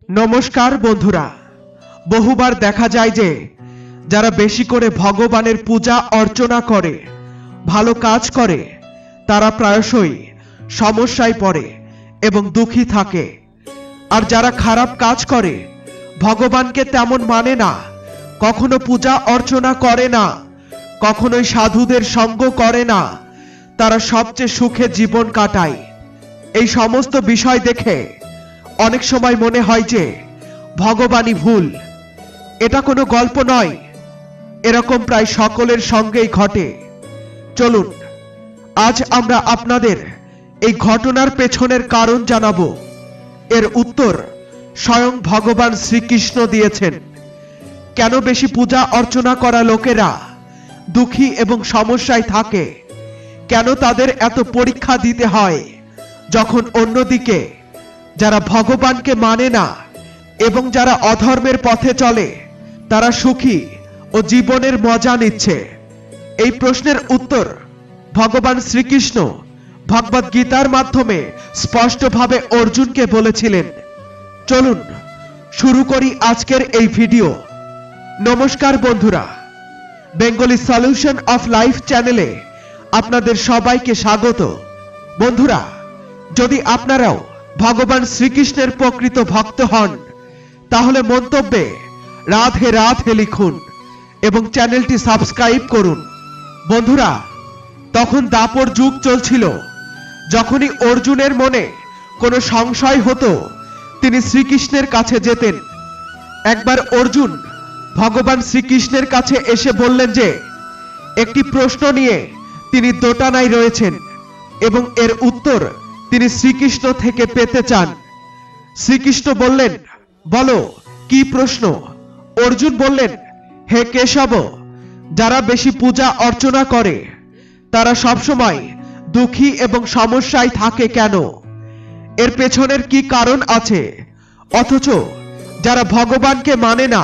নমস্কার বন্ধুরা, বহুবার দেখা যায় যে যারা বেশি করে ভগবানের পূজা অর্চনা করে, ভালো কাজ করে, তারা প্রায়শই সমস্যায় পড়ে এবং দুঃখী থাকে। আর যারা খারাপ কাজ করে, ভগবানকে তেমন মানে না, কখনো পূজা অর্চনা করে না, কখনোই সাধুদের সঙ্গ করে না, তারা সবচেয়ে সুখে জীবন কাটায়। এই সমস্ত বিষয় দেখে অনেক সময় মনে হয় যে ভগবানই ভুল। এটা কোনো গল্প নয়, এরকম প্রায় সকলের সঙ্গেই ঘটে। চলুন আজ আমরা আপনাদের এই ঘটনার পেছনের কারণ জানাবো। এর উত্তর স্বয়ং ভগবান শ্রীকৃষ্ণ দিয়েছেন। কেন বেশি পূজা অর্চনা করা লোকেরা দুঃখী এবং সমস্যায় থাকে, কেন তাদের এত পরীক্ষা দিতে হয়, যখন অন্যদিকে যারা ভগবানকে মানে না এবং যারা অধর্মের পথে চলে তারা সুখী ও জীবনের মজা নিচ্ছে। এই প্রশ্নের উত্তর ভগবান শ্রীকৃষ্ণ ভগবদ গীতার মাধ্যমে স্পষ্টভাবে অর্জুনকে বলেছিলেন। চলুন শুরু করি আজকের এই ভিডিও। নমস্কার বন্ধুরা, বেঙ্গলি সলিউশন অফ লাইফ চ্যানেলে আপনাদের সবাইকে স্বাগত। বন্ধুরা, যদি আপনারাও ভগবান শ্রীকৃষ্ণের প্রকৃত ভক্ত হন, তাহলে মন্তব্যে রাধে রাধে লিখুন এবং চ্যানেলটি সাবস্ক্রাইব করুন। বন্ধুরা, তখন দাপর যুগ চলছিল। যখনই অর্জুনের মনে কোনো সংশয় হতো, তিনি শ্রীকৃষ্ণের কাছে যেতেন। একবার অর্জুন ভগবান শ্রীকৃষ্ণের কাছে এসে বললেন যে একটি প্রশ্ন নিয়ে তিনি দোটানায় রয়েছেন এবং এর উত্তর তিনি শ্রীকৃষ্ণ থেকে পেতে চান। শ্রীকৃষ্ণ বললেন, বলো কি প্রশ্ন? অর্জুন বললেন, হে কেশব, যারা বেশি পূজা অর্চনা করে তারা সবসময় দুঃখী এবং সমস্যায় থাকে কেন? এর পেছনের কি কারণ আছে? অথচ যারা ভগবানকে মানে না,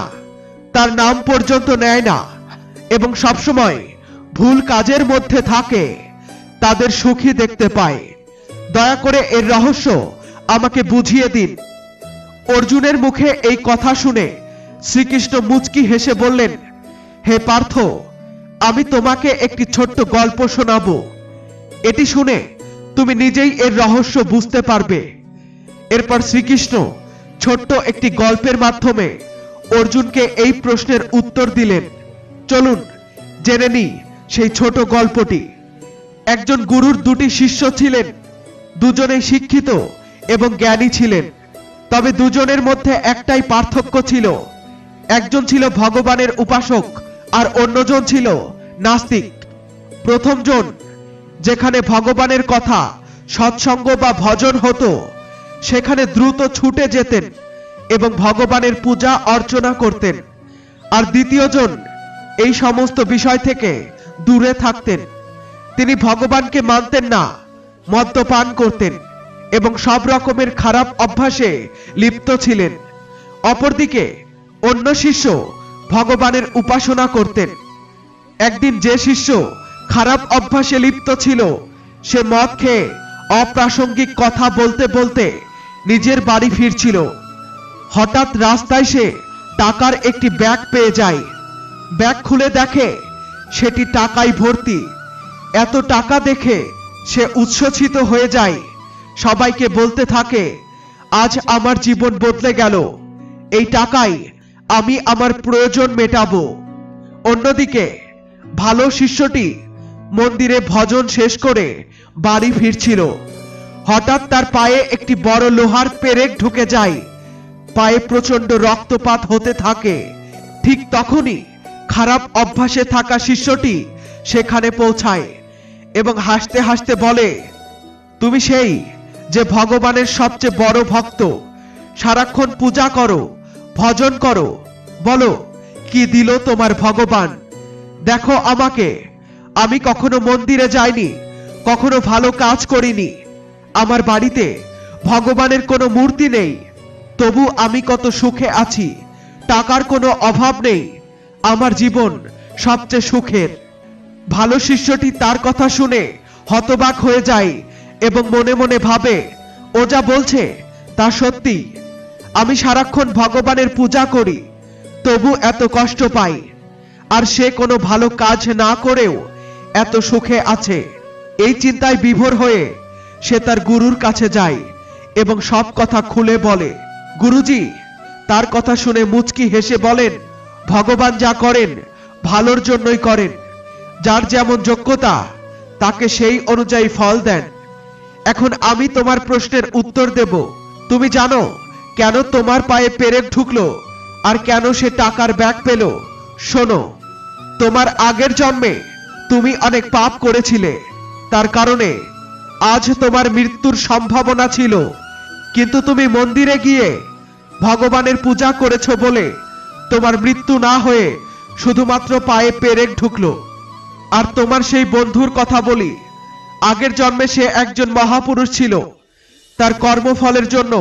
তার নাম পর্যন্ত নেয় না এবং সবসময় ভুল কাজের মধ্যে থাকে, তাদের সুখী দেখতে পায়। দয়া করে এর রহস্য আমাকে বুঝিয়ে দিন। অর্জুনের মুখে এই কথা শুনে শ্রীকৃষ্ণ মুচকি হেসে বললেন, হে পার্থ, আমি তোমাকে একটি ছোট্ট গল্প শোনাবো। এটি শুনে তুমি নিজেই এর রহস্য বুঝতে পারবে। এরপর শ্রীকৃষ্ণ ছোট্ট একটি গল্পের মাধ্যমে অর্জুনকে এই প্রশ্নের উত্তর দিলেন। চলুন জেনে নিই সেই ছোট গল্পটি। একজন গুরুর দুটি শিষ্য ছিলেন। দুজনেই শিক্ষিত এবং জ্ঞানী ছিলেন, তবে দুজনের মধ্যে একটাই পার্থক্য ছিল। একজন ছিল ভগবানের উপাসক আর অন্যজন ছিল নাস্তিক। প্রথমজন যেখানে ভগবানের কথা, সৎসঙ্গ বা ভজন হতো, সেখানে দ্রুত ছুটে যেতেন এবং ভগবানের পূজা অর্চনা করতেন। আর দ্বিতীয়জন এই সমস্ত বিষয় থেকে দূরে থাকতেন। তিনি ভগবানকে মানতেন না, মদ্যপান করতেন এবং সব রকমের খারাপ অভ্যাসে লিপ্ত ছিলেন। অপরদিকে অন্য শিষ্য ভগবানের উপাসনা করতেন। একদিন যে শিষ্য খারাপ অভ্যাসে লিপ্ত ছিল, সে মদ খেয়ে অপ্রাসঙ্গিক কথা বলতে বলতে নিজের বাড়ি ফিরছিল। হঠাৎ রাস্তায় সে টাকার একটি ব্যাগ পেয়ে যায়। ব্যাগ খুলে দেখে সেটি টাকায় ভর্তি। এত টাকা দেখে সে উচ্ছ্বসিত হয়ে যায়। সবাইকে বলতে থাকে, আজ আমার জীবন বদলে গেল, এই টাকায় আমি আমার প্রয়োজন মেটাবো। অন্যদিকে ভালো শিষ্যটি মন্দিরে ভজন শেষ করে বাড়ি ফিরছিল। হঠাৎ তার পায়ে একটি বড় লোহার পেরেক ঢুকে যায়। পায়ে প্রচন্ড রক্তপাত হতে থাকে। ঠিক তখনই খারাপ অভ্যাসে থাকা শিষ্যটি সেখানে পৌঁছায় এবং হাসতে হাসতে বলে, তুমি সেই যে ভগবানের সবচেয়ে বড় ভক্ত, সারাক্ষণ পূজা করো, ভজন করো, বলো কি দিল তোমার ভগবান? দেখো আমাকে, আমি কখনো মন্দিরে যাইনি, কখনো ভালো কাজ করিনি, আমার বাড়িতে ভগবানের কোনো মূর্তি নেই, তবু আমি কত সুখে আছি, টাকার কোনো অভাব নেই, আমার জীবন সবচেয়ে সুখের। ভালো শিষ্যটি তার কথা শুনে হতবাক হয়ে যায় এবং মনে মনে ভাবে, ও যা বলছে তা সত্যি। আমি সারাক্ষণ ভগবানের পূজা করি, তবু এত কষ্ট পাই, আর সে কোনো ভালো কাজ না করেও এত সুখে আছে। এই চিন্তায় বিভোর হয়ে সে তার গুরুর কাছে যায় এবং সব কথা খুলে বলে। গুরুজি তার কথা শুনে মুচকি হেসে বলেন, ভগবান যা করেন ভালোর জন্যই করেন, যার যেমন যোগ্যতা তাকে সেই অনুযায়ী ফল দেন। এখন আমি তোমার প্রশ্নের উত্তর দেব। তুমি জানো কেন তোমার পায়ে পেরেক ঢুকলো আর কেন সে টাকার ব্যাগ পেল? শোনো, তোমার আগের জন্মে তুমি অনেক পাপ করেছিলে, তার কারণে আজ তোমার মৃত্যুর সম্ভাবনা ছিল, কিন্তু তুমি মন্দিরে গিয়ে ভগবানের পূজা করেছো বলে তোমার মৃত্যু না হয়ে শুধুমাত্র পায়ে পেরেক ঢুকলো। আর তোমার সেই বন্ধুর কথা বলি, আগের জন্মে সে একজন মহাপুরুষ ছিল, তার কর্মফলের জন্য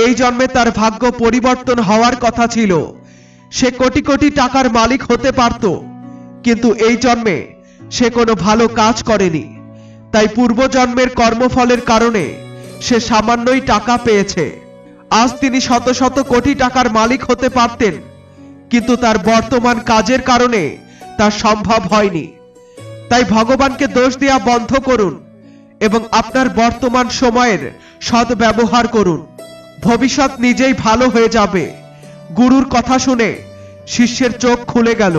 এই জন্মে তার ভাগ্য পরিবর্তন হওয়ার কথা ছিল। সে কোটি কোটি টাকার মালিক হতে পারত, কিন্তু এই জন্মে সে কোনো ভালো কাজ করেনি, তাই পূর্বজন্মের কর্মফলের কারণে সে সামান্যই টাকা পেয়েছে। আজ তিনি শত শত কোটি টাকার মালিক হতে পারতেন, কিন্তু তার বর্তমান কাজের কারণে তা সম্ভব হয়নি। তাই ভগবানকে দোষ দেওয়া বন্ধ করুন এবং আপনার বর্তমান সময়ের সদ্ব্যবহার করুন। ভবিষ্যৎ নিজেই ভালো হয়ে যাবে। গুরুর কথা শুনে শিষ্যের চোখ খুলে গেল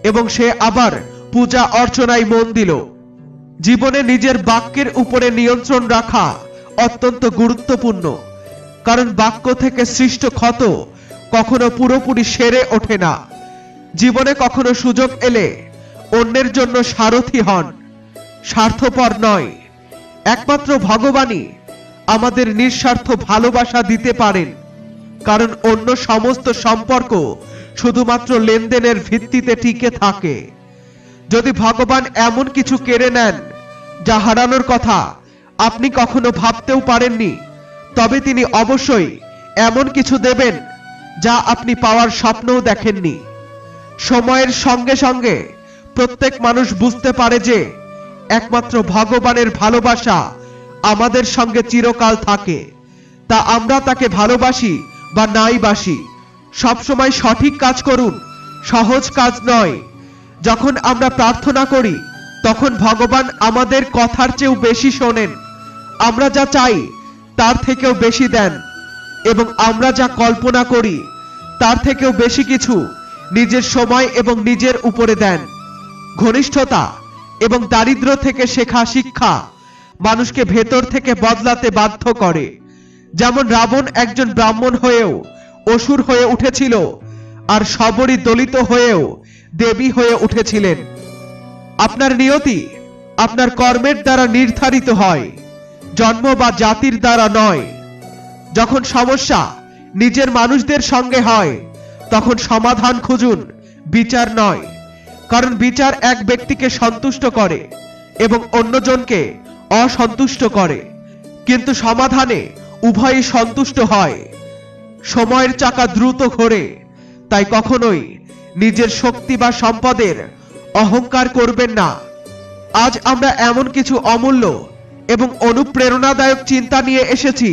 এবং সে আবার পূজা অর্চনায় মন দিল। জীবনে নিজের বাক্যের উপরে নিয়ন্ত্রণ রাখা অত্যন্ত গুরুত্বপূর্ণ, কারণ বাক্য থেকে সৃষ্ট ক্ষত কখনো পুরোপুরি সেরে ওঠে না। জীবনে কখনো সুযোগ এলে অন্যের জন্য সারথি হন, স্বার্থপর নয়। একমাত্র ভগবানই আমাদের নিঃস্বার্থ ভালোবাসা দিতে পারেন, কারণ অন্য সমস্ত সম্পর্ক শুধুমাত্র লেনদেনের ভিত্তিতে টিকে থাকে। যদি ভগবান এমন কিছু কেড়ে নেন যা হারানোর কথা আপনি কখনো ভাবতেও পারেননি, তবে তিনি অবশ্যই এমন কিছু দেবেন যা আপনি পাওয়ার স্বপ্নও দেখেননি। সময়ের সঙ্গে সঙ্গে প্রত্যেক মানুষ বুঝতে পারে যে একমাত্র ভগবানের ভালোবাসা আমাদের সঙ্গে চিরকাল থাকে, তা আমরা তাকে ভালোবাসি বা নাই বাসি। সবসময় সঠিক কাজ করুন, সহজ কাজ নয়। যখন আমরা প্রার্থনা করি তখন ভগবান আমাদের কথার চেয়েও বেশি শোনেন, আমরা যা চাই তার থেকেও বেশি দেন, এবং আমরা যা কল্পনা করি তার থেকেও বেশি কিছু নিজের সময় এবং নিজের উপরে দেন। ঘনিষ্ঠতা এবং দারিদ্র থেকে শেখা শিক্ষা মানুষকে ভেতর থেকে বদলাতে বাধ্য করে। যেমন রাবণ একজন ব্রাহ্মণ হয়েও অসুর হয়ে উঠেছিল, আর শবরী দলিত হয়েও দেবী হয়ে উঠেছিলেন। আপনার নিয়তি আপনার কর্মের দ্বারা নির্ধারিত হয়, জন্ম বা জাতির দ্বারা নয়। যখন সমস্যা নিজের মানুষদের সঙ্গে হয় তখন সমাধান খুঁজুন, বিচার নয়। কারণ বিচার এক ব্যক্তিকে সন্তুষ্ট করে এবং অন্যজনকে অসন্তুষ্ট করে, কিন্তু সমাধানে উভয়ই সন্তুষ্ট হয়। সময়ের চাকা দ্রুত ঘোরে, তাই কখনোই নিজের শক্তি বা সম্পদের অহংকার করবেন না। আজ আমরা এমন কিছু অমূল্য এবং অনুপ্রেরণাদায়ক চিন্তা নিয়ে এসেছি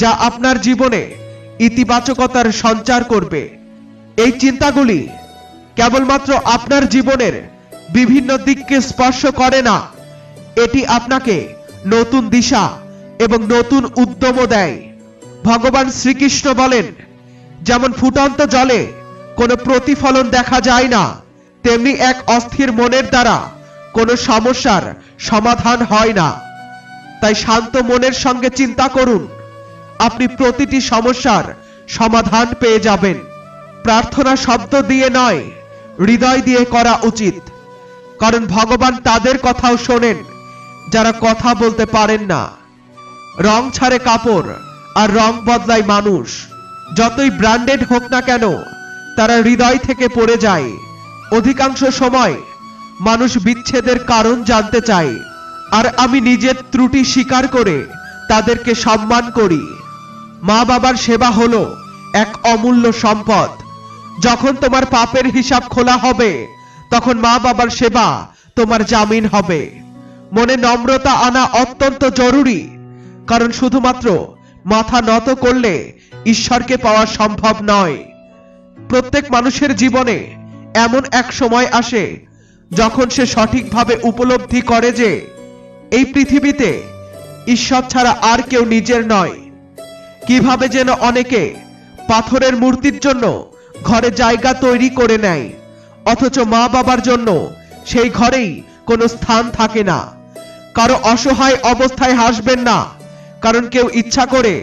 যা আপনার জীবনে ইতিবাচকতার সঞ্চার করবে। এই চিন্তাগুলি কেবলমাত্র আপনার জীবনের বিভিন্ন দিককে স্পর্শ করে না, এটি আপনাকে নতুন দিশা এবং নতুন উদ্যম দেয়। ভগবান শ্রীকৃষ্ণ বলেন, যেমন ফুটন্ত জলে কোনো প্রতিফলন দেখা যায় না, তেমনি এক অস্থির মনের দ্বারা কোনো সমস্যার সমাধান হয় না। তাই শান্ত মনের সঙ্গে চিন্তা করুন, আপনি প্রতিটি সমস্যার সমাধান পেয়ে যাবেন। প্রার্থনা শব্দ দিয়ে নয়, হৃদয় দিয়ে করা উচিত, কারণ ভগবান তাদের কথাও শোনেন যারা কথা বলতে পারেন না। রং ছাড়ে কাপড় আর রং বদলায় মানুষ। যতই ব্র্যান্ডেড হোক না কেন, তারা হৃদয় থেকে পড়ে যায়। অধিকাংশ সময় মানুষ বিচ্ছেদের কারণ জানতে চায়, আর আমি নিজের ত্রুটি স্বীকার করে তাদেরকে সম্মান করি। মা বাবার সেবা হলো এক অমূল্য সম্পদ। যখন তোমার পাপের হিসাব খোলা হবে তখন মা বাবার সেবা তোমার জামিন হবে। মনে নম্রতা আনা অত্যন্ত জরুরি, কারণ শুধুমাত্র মাথা নত করলে ঈশ্বরকে পাওয়া সম্ভব নয়। প্রত্যেক মানুষের জীবনে এমন এক সময় আসে যখন সে সঠিকভাবে উপলব্ধি করে যে এই পৃথিবীতে ঈশ্বর ছাড়া আর কেউ নিজের নয়। কিভাবে যেন অনেকে পাথরের মূর্তির জন্য ঘরে জায়গা তৈরি করে নেয়, অথচ মা বাবার জন্য সেই ঘরেই কোনো স্থান থাকে না। কারো অসহায় অবস্থায় হাসবেন না, কারণ কেউ ইচ্ছা করে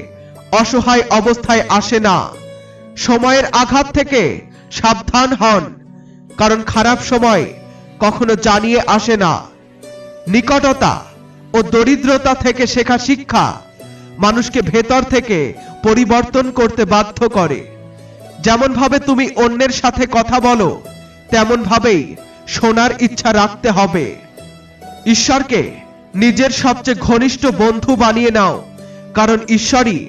অসহায় অবস্থায় আসে না। সময়ের আঘাত থেকে সাবধান হন, কারণ খারাপ সময় কখনো জানিয়ে আসে না। নিকটতা ও দরিদ্রতা থেকে শেখা শিক্ষা মানুষকে ভেতর থেকে পরিবর্তন করতে বাধ্য করে। যেমন ভাবে তুমি অন্যের সাথে কথা বলো, তেমন ভাবেই শোনার ইচ্ছা রাখতে হবে। ঈশ্বরকে নিজের সবচেয়ে ঘনিষ্ঠ বন্ধু বানিয়ে নাও, কারণ ঈশ্বরই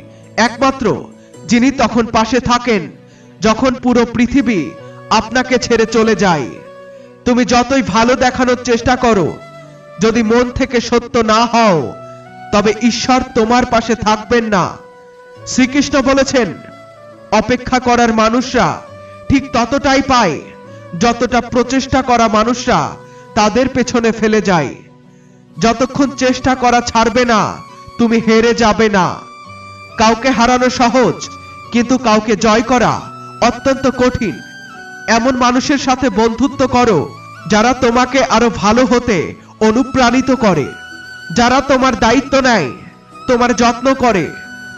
একমাত্র যিনি তখন পাশে থাকেন যখন পুরো পৃথিবী আপনাকে ছেড়ে চলে যায়। তুমি যতই ভালো দেখানোর চেষ্টা করো, যদি মন থেকে সত্য না হও, তবে ঈশ্বর তোমার পাশে থাকবেন না। শ্রীকৃষ্ণ বলেছেন, অপেক্ষা করার মানুষরা ঠিক ততটাই পায় যতটা প্রচেষ্টা করা মানুষরা তাদের পেছনে ফেলে যায়। যতক্ষণ চেষ্টা করা ছাড়বে না, তুমি হেরে যাবে না। কাউকে হারানো সহজ, কিন্তু কাউকে জয় করা অত্যন্ত কঠিন। এমন মানুষের সাথে বন্ধুত্ব করো যারা তোমাকে আরো ভালো হতে অনুপ্রাণিত করে, যারা তোমার দায়িত্ব নেয়, তোমার যত্ন করে,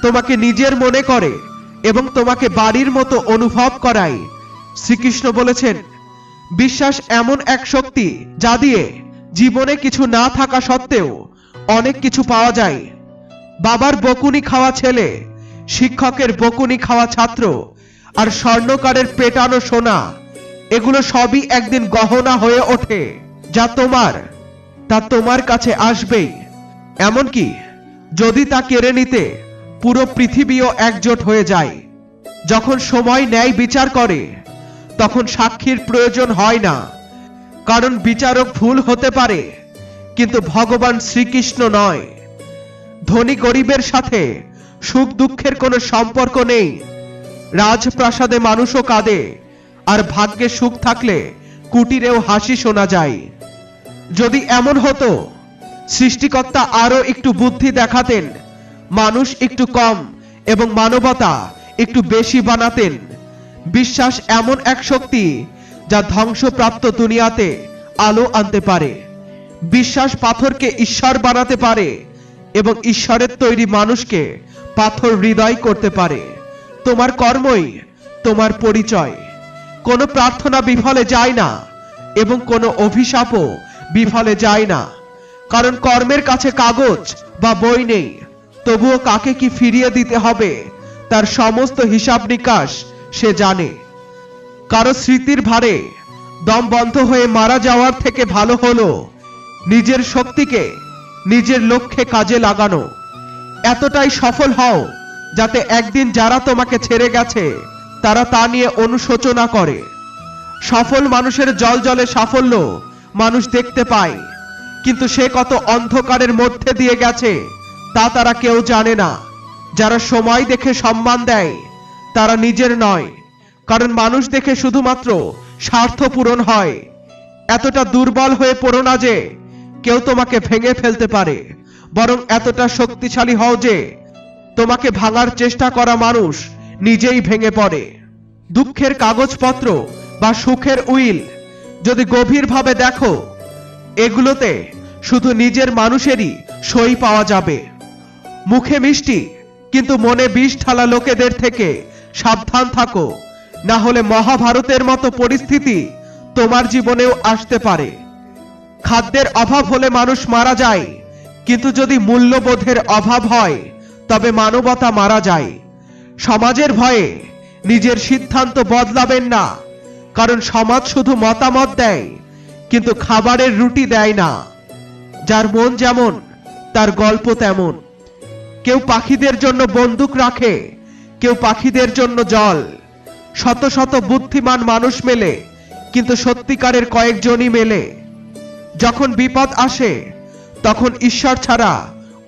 তোমাকে নিজের মনে করে এবং তোমাকে বাড়ির মতো অনুভব করায়। শ্রীকৃষ্ণ বলেছেন, বিশ্বাস এমন এক শক্তি যা দিয়ে জীবনে কিছু না থাকা সত্ত্বেও অনেক কিছু পাওয়া যায়। বাবার বকুনি খাওয়া ছেলে, শিক্ষকের বকুনি খাওয়া ছাত্র আর স্বর্ণকারের পেটানো সোনা, এগুলো সবই একদিন গহনা হয়ে ওঠে। যা তোমার তা তোমার কাছে আসবেই। এমনকি যদি তা কেড়ে নিতে পুরো পৃথিবীও একজোট হয়ে যায়। যখন সময় ন্যায় বিচার করে, তখন সাক্ষীর প্রয়োজন হয় না, কারণ বিচারক ভুল হতে পারে, কিন্তু ভগবান শ্রীকৃষ্ণ নয়। ধনী গরিবের সাথে সুখ দুঃখের কোনো সম্পর্ক নেই। রাজপ্রাসাদে মানুষও কাঁদে, আর ভাগ্যে সুখ থাকলে কুটিরেও হাসি শোনা যায়। যদি এমন হতো, সৃষ্টিকর্তা আরো একটু বুদ্ধি দেখাতেন, মানুষ একটু কম এবং মানবতা একটু বেশি বানাতেন। বিশ্বাস এমন এক শক্তি যা ধ্বংসপ্রাপ্ত দুনিয়াতে আলো আনতে পারে। বিশ্বাস পাথরকে ঈশ্বর বানাতে পারে এবং ঈশ্বরের তৈরি মানুষকে পাথর হৃদয় করতে পারে। তোমার কর্মই তোমার পরিচয়। কোনো প্রার্থনা বিফলে যায় না এবং কোনো অভিশাপও বিফলে যায় না, কারণ কর্মের কাছে কাগজ বা বই নেই। তবুও কাকে কি ফিরিয়ে দিতে হবে তার সমস্ত হিসাব নিকাশ সে জানে। কারো স্মৃতির ভারে দম বন্ধ হয়ে মারা যাওয়ার থেকে ভালো হলো নিজের শক্তিকে নিজের লক্ষ্যে কাজে লাগানো। এতটাই সফল হও যাতে একদিন যারা তোমাকে ছেড়ে গেছে তারা তা নিয়ে অনুশোচনা করে। সফল মানুষের জলজলে সাফল্য মানুষ দেখতে পায়, কিন্তু সে কত অন্ধকারের মধ্যে দিয়ে গেছে তা তারা কেউ জানে না। যারা সময় দেখে সম্মান দেয় তারা নিজের নয়, কারণ মানুষ দেখে শুধুমাত্র স্বার্থ পূরণ হয়। এতটা দুর্বল হয়ে পড়ো না যে কেউ তোমাকে ভেঙে ফেলতে পারে, বরং এতটা শক্তিশালী হও যে তোমাকে ভাঙার চেষ্টা করা মানুষ নিজেই ভেঙে পড়ে। দুঃখের কাগজপত্র বা সুখের উইল যদি গভীরভাবে দেখো, এগুলোতে শুধু নিজের মানুষেরই সই পাওয়া যাবে। মুখে মিষ্টি কিন্তু মনে বিষ ঢালা লোকেদের থেকে সাবধান থাকো, না হলে মহাভারতের মতো পরিস্থিতি তোমার জীবনেও আসতে পারে। খাদ্যের অভাব হলে মানুষ মারা যায়, কিন্তু যদি মূল্যবোধের অভাব হয় তবে মানবতা মারা যায়। সমাজের ভয়ে নিজের সিদ্ধান্ত বদলাবেন না, কারণ সমাজ শুধু মতামত দেয় কিন্তু খাবারের রুটি দেয় না। যার মন যেমন তার গল্প তেমন। কেউ পাখিদের জন্য বন্দুক রাখে, কেউ পাখিদের জন্য জল। শত শত বুদ্ধিমান মানুষ মেলে, কিন্তু সত্যিকারের কয়েকজনই মেলে। যখন বিপদ আসে তখন ঈশ্বর ছাড়া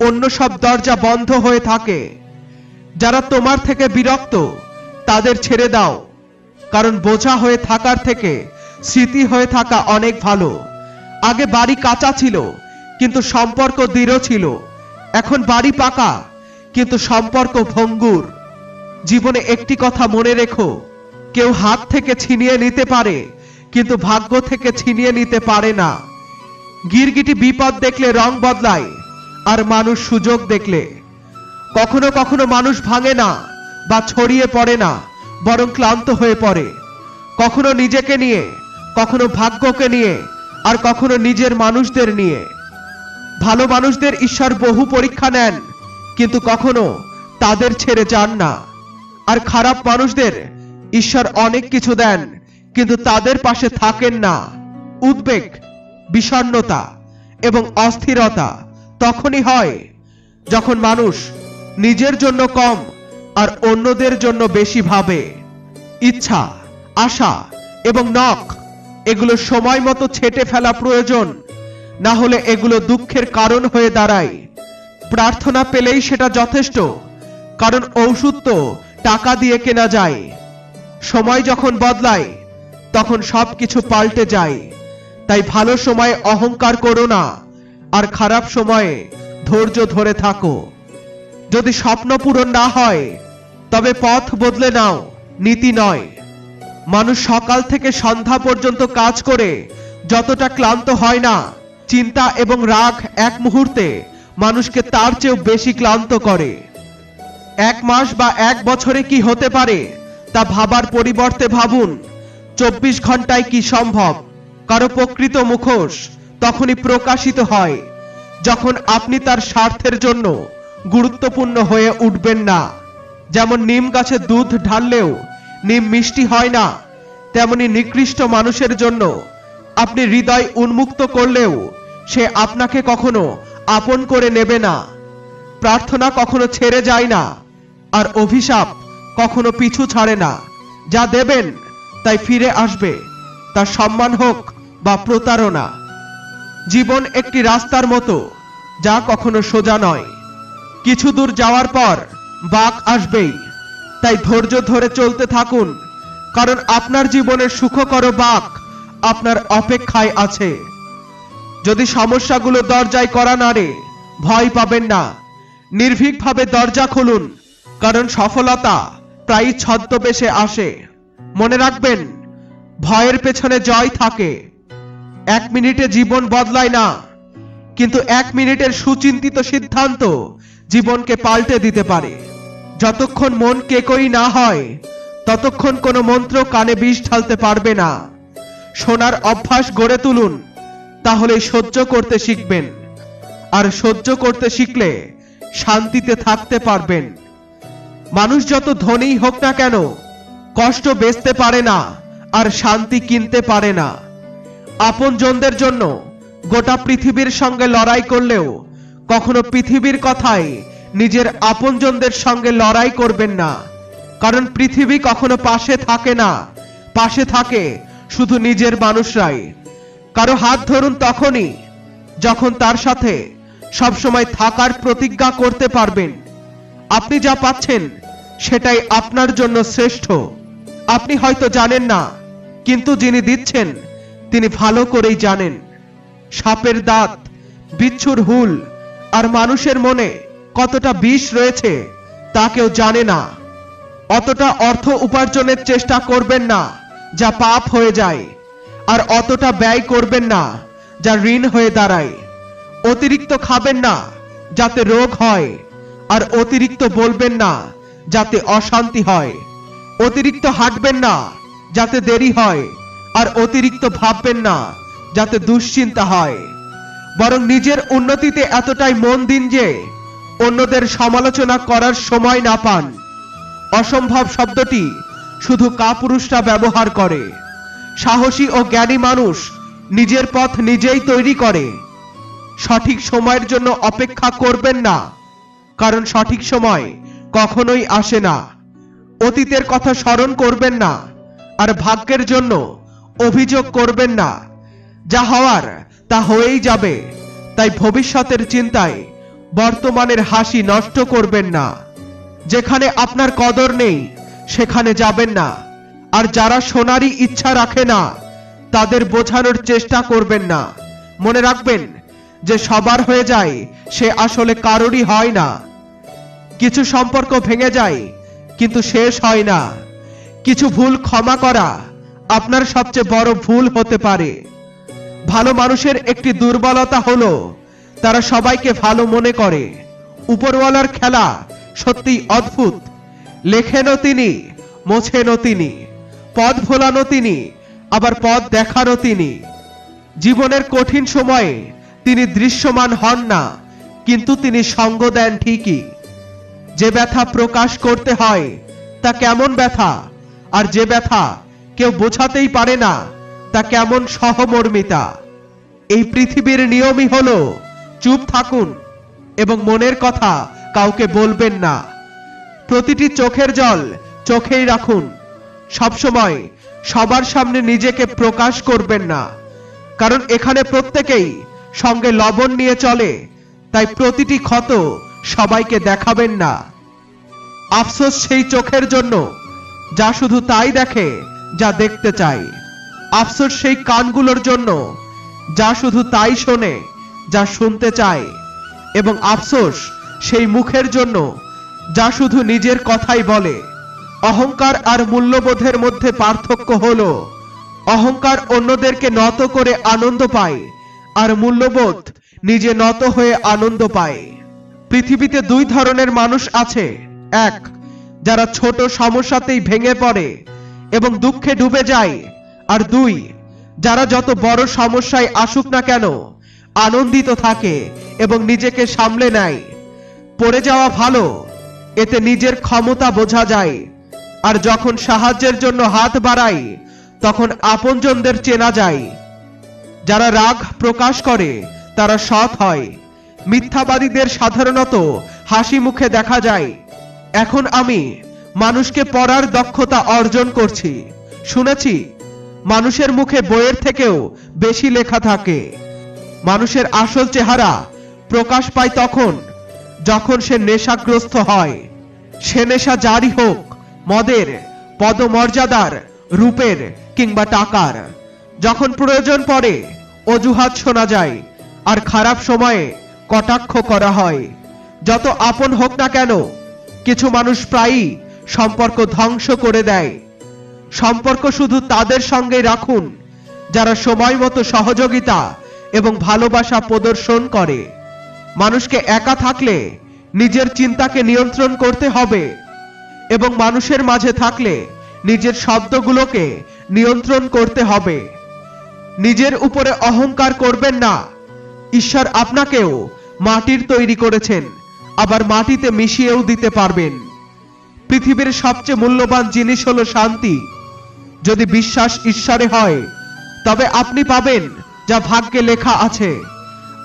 অন্য সব দরজা বন্ধ হয়ে থাকে। যারা তোমার থেকে বিরক্ত তাদের ছেড়ে দাও, কারণ বোঝা হয়ে থাকার থেকে স্মৃতি হয়ে থাকা অনেক ভালো। আগে বাড়ি কাঁচা ছিল কিন্তু সম্পর্ক দৃঢ় ছিল, এখন বাড়ি পাকা কিন্তু সম্পর্ক ভঙ্গুর। জীবনে একটি কথা মনে রেখো, কেউ হাত থেকে ছিনিয়ে নিতে পারে কিন্তু ভাগ্য থেকে ছিনিয়ে নিতে পারে না। গিরগিটি বিপদ দেখলে রং বদলায়, আর মানুষ সুযোগ দেখলে। কখনো কখনো মানুষ ভাঙে না বা ছড়িয়ে পড়ে না, বরং ক্লান্ত হয়ে পড়ে। কখনো নিজেকে নিয়ে, কখনো ভাগ্যকে নিয়ে, আর কখনো নিজের মানুষদের নিয়ে। ভালো মানুষদের ঈশ্বর বহু পরীক্ষা নেন, কিন্তু কখনো তাদের ছেড়ে যান না। আর খারাপ মানুষদের ঈশ্বর অনেক কিছু দেন, কিন্তু তাদের পাশে থাকেন না। উদ্বেগ, বিষণ্ণতা এবং অস্থিরতা তখনই হয় যখন মানুষ নিজের জন্য কম আর অন্যদের জন্য বেশি ভাবে। ইচ্ছা, আশা এবং নখ এগুলো সময় মতো ছেটে ফেলা প্রয়োজন, না হলে এগুলো দুঃখের কারণ হয়ে দাঁড়ায়। প্রার্থনা পেলেই সেটা যথেষ্ট, কারণ ঔষধ তো টাকা দিয়ে কেনা যায়। সময় যখন বদলায় তখন সবকিছু পাল্টে যায়। তাই ভালো সময়ে অহংকার করো না, আর খারাপ সময়ে ধৈর্য ধরে থাকো। যদি স্বপ্ন পূরণ না হয় তবে পথ বদলে নাও, নীতি নয়। মানুষ সকাল থেকে সন্ধ্যা পর্যন্ত কাজ করে যতটা ক্লান্ত হয় না, চিন্তা এবং রাগ এক মুহূর্তে মানুষকে তার চেয়েও বেশি ক্লান্ত করে। এক মাস বা এক বছরে কি হতে পারে তা ভাবার পরিবর্তে ভাবুন 24 ঘন্টায় কি সম্ভব। কারো প্রকৃত মুখোশ তখনই প্রকাশিত হয় যখন আপনি তার স্বার্থের জন্য গুরুত্বপূর্ণ হয়ে উঠবেন না। যেমন নিম গাছে দুধ ঢাললেও নিম মিষ্টি হয় না, তেমনি নিকৃষ্ট মানুষের জন্য আপনি হৃদয় উন্মুক্ত করলেও সে আপনাকে কখনো আপন করে নেবে না। প্রার্থনা কখনো ছেড়ে যায় না, আর অভিশাপ কখনো পিছু ছাড়ে না। যা দেবেন তাই ফিরে আসবে, তা সম্মান হোক বা প্রতারণা। জীবন একটি রাস্তার মতো, যা কখনো সোজা নয়। কিছু দূর যাওয়ার পর বাঁক আসবেই, তাই ধৈর্য ধরে চলতে থাকুন, কারণ আপনার জীবনের সুখকর বাঁক আপনার অপেক্ষায় আছে। যদি সমস্যাগুলো দরজায় কড়া নাড়ে, ভয় পাবেন না। নির্ভীকভাবে দরজা খুলুন, কারণ সফলতা প্রায়ই ছদ্মবেশে আসে। মনে রাখবেন, ভয়ের পেছনে জয় থাকে। 1 মিনিটে জীবন বদলায় না, কিন্তু 1 মিনিটের সুচিন্তিত সিদ্ধান্ত জীবনকে পাল্টে দিতে পারে। যতক্ষণ মন কেকই না হয় ততক্ষণ কোনো মন্ত্র কানে বিষ ঢালতে পারবে না। শোনার অভ্যাস গড়ে তুলুন, তাহলে সহ্য করতে শিখবেন, আর সহ্য করতে শিখলে শান্তিতে থাকতে পারবেন। মানুষ যত ধনী হোক না কেন, কষ্ট বেচতে পারে না আর শান্তি কিনতে পারে না। আপনজনদের জন্য গোটা পৃথিবীর সঙ্গে লড়াই করলেও কখনো পৃথিবীর কথায় নিজের আপনজনদের সঙ্গে লড়াই করবেন না, কারণ পৃথিবী কখনো পাশে থাকে না। পাশে থাকে শুধু নিজের মানুষরাই। কারো হাত ধরুন তখনই যখন তার সাথে সবসময় থাকার প্রতিজ্ঞা করতে পারবেন। আপনি যা পাচ্ছেন সেটাই আপনার জন্য শ্রেষ্ঠ। আপনি হয়তো জানেন না, কিন্তু যিনি দিচ্ছেন তিনি ভালো করেই জানেন। সাপের দাঁত, বিচ্ছুর হুল আর মানুষের মনে কতটা বিষ রয়েছে তা কেউ জানে না। অতটা অর্থ উপার্জনের চেষ্টা করবেন না যা পাপ হয়ে যায়, আর অতটা ব্যয় করবেন না যা ঋণ হয়ে দাঁড়ায়। অতিরিক্ত খাবেন না যাতে রোগ হয়, আর অতিরিক্ত বলবেন না যাতে অশান্তি হয়। অতিরিক্ত হাঁটবেন না যাতে দেরি হয়, আর অতিরিক্ত ভাববেন না যাতে দুশ্চিন্তা হয়। বরং নিজের উন্নতিতে এতটাই মন দিন যে অন্যদের সমালোচনা করার সময় না পান। অসম্ভব শব্দটি শুধু কাপুরুষরা ব্যবহার করে। সাহসী ও জ্ঞানী মানুষ নিজের পথ নিজেই তৈরি করে। সঠিক সময়ের জন্য অপেক্ষা করবেন না, কারণ সঠিক সময় কখনোই আসে না। অতীতের কথা স্মরণ করবেন না, আর ভাগ্যের জন্য অভিযোগ করবেন না। যা হওয়ার তা হয়েই যাবে, তাই ভবিষ্যতের চিন্তায় বর্তমানের হাসি নষ্ট করবেন না। যেখানে আপনার কদর নেই সেখানে যাবেন না। আর যারা সোনারই ইচ্ছা রাখে না তাদের বোঝানোর চেষ্টা করবেন না। মনে রাখবেন, যে সবার হয়ে যায় সে আসলে কারোরই হয় না। কিছু সম্পর্ক ভেঙে যায় কিন্তু শেষ হয় না। কিছু ভুল ক্ষমা করা আপনার সবচেয়ে বড় ভুল হতে পারে। ভালো মানুষের একটি দুর্বলতা হলো তারা সবাইকে ভালো মনে করে। উপরওয়ালার খেলা সত্যি অদ্ভুত। লেখেনও তিনি, মোছেনও তিনি, পথ ভোলানো তিনি, আবার পথ দেখানো তিনি। জীবনের কঠিন সময়ে তিনি দৃশ্যমান হন না, কিন্তু তিনি সঙ্গ দেন ঠিকই। যে ব্যথা প্রকাশ করতে হয় তা কেমন ব্যথা, আর যে ব্যথা কেউ বোঝাতেই পারে না তা কেমন সহমর্মিতা। এই পৃথিবীর নিয়মই হলো চুপ থাকুন এবং মনের কথা কাউকে বলবেন না। প্রতিটি চোখের জল চোখেই রাখুন। সবসময় সবার সামনে নিজেকে প্রকাশ করবেন না, কারণ এখানে প্রত্যেকেই সঙ্গে লবণ নিয়ে চলে, তাই প্রতিটি ক্ষত সবাইকে দেখাবেন না। আফসোস সেই চোখের জন্য যা শুধু তাই দেখে যা দেখতে চায়। আফসোস সেই কানগুলোর জন্য যা শুধু তাই শোনে যা শুনতে চায়। এবং আফসোস সেই মুখের জন্য যা শুধু নিজের কথাই বলে। অহংকার আর মূল্যবোধের মধ্যে পার্থক্য হলো অহংকার অন্যদেরকে নত করে আনন্দ পায়, আর মূল্যবোধ নিজে নত হয়ে আনন্দ পায়। পৃথিবীতে দুই ধরনের মানুষ আছে। এক, যারা ছোট সমস্যাতেই ভেঙে পড়ে এবং দুঃখে ডুবে যায়। আর দুই, যারা যত বড় সমস্যায় আসুক না কেন আনন্দিত থাকে এবং নিজেকে সামলে নেয়। পড়ে যাওয়া ভালো, এতে নিজের ক্ষমতা বোঝা যায়। আর যখন সাহায্যের জন্য হাত বাড়াই তখন আপনজনদের চেনা যায়। যারা রাগ প্রকাশ করে তারা সৎ হয়। মিথ্যাবাদীদের সাধারণত হাসি মুখে দেখা যায়। এখন আমি মানুষকে পড়ার দক্ষতা অর্জন করছি। শুনেছি মানুষের মুখে বইয়ের থেকেও বেশি লেখা থাকে। মানুষের আসল চেহারা প্রকাশ পায় তখন যখন সে নেশাগ্রস্ত হয়। সে নেশা যারই হোক, মদের, পদমর্যাদার, রূপের কিংবা টাকার। যখন প্রয়োজন পড়ে অজুহাত শোনা যায়, আর খারাপ সময়ে কটাক্ষ করা হয়। যত আপন হোক না কেন কিছু মানুষ প্রায়ই সম্পর্ক ধ্বংস করে দেয়। সম্পর্ক শুধু তাদের সঙ্গে রাখুন যারা সময় মতো সহযোগিতা এবং ভালোবাসা প্রদর্শন করে। মানুষকে একা থাকলে নিজের চিন্তাকে নিয়ন্ত্রণ করতে হবে এবং মানুষের মাঝে থাকলে নিজের শব্দগুলোকে নিয়ন্ত্রণ করতে হবে। নিজের উপরে অহংকার করবেন না। ঈশ্বর আপনাকেও মাটির তৈরি করেছেন, আবার মাটিতে মিশিয়েও দিতে পারবেন। পৃথিবীর সবচেয়ে মূল্যবান জিনিস হলো শান্তি। যদি বিশ্বাস ঈশ্বরে হয় তবে আপনি পাবেন যা ভাগ্যে লেখা আছে।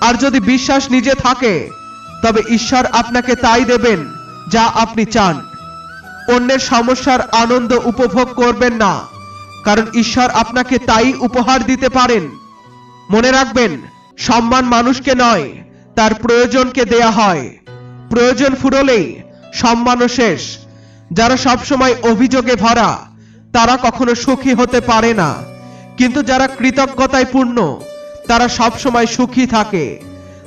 আর যদি বিশ্বাস নিজে থাকে তবে ঈশ্বর আপনাকে তাই দেবেন যা আপনি চান। অন্যের সমস্যার আনন্দ উপভোগ করবেন না, কারণ ঈশ্বর আপনাকে তাই উপহার দিতে পারেন। মনে রাখবেন, সম্মান মানুষকে নয় তার প্রয়োজনকে দেয়া হয়। প্রয়োজন ফুরলেই সম্মানও শেষ। যারা সবসময় অভিযোগে ভরা তারা কখনো সুখী হতে পারে না, কিন্তু যারা কৃতজ্ঞতায় পূর্ণ তারা সবসময় সুখী থাকে।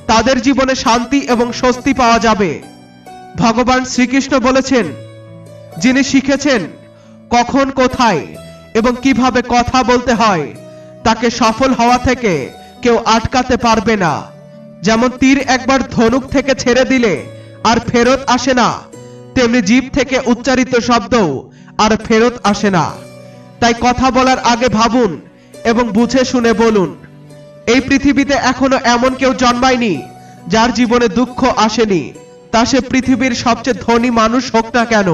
তাদের জীবনে শান্তি এবং স্বস্তি পাওয়া যাবে। ভগবান শ্রীকৃষ্ণ বলেছেন, যিনি শিখেছেন কখন, কোথায় এবং কিভাবে কথা বলতে হয় তাকে সফল হওয়া থেকে কেউ আটকাতে পারবে না। যেমন তীর একবার ধনুক থেকে ছেড়ে দিলে আর ফেরত আসে না, তেমনি জিভ থেকে উচ্চারিত শব্দও আর ফেরত আসে না। তাই কথা বলার আগে ভাবুন এবং বুঝে শুনে বলুন। এই পৃথিবীতে এখনো এমন কেউ জন্মায়নি যার জীবনে দুঃখ আসেনি, তা সে পৃথিবীর সবচেয়ে ধনী মানুষ হোক না কেন।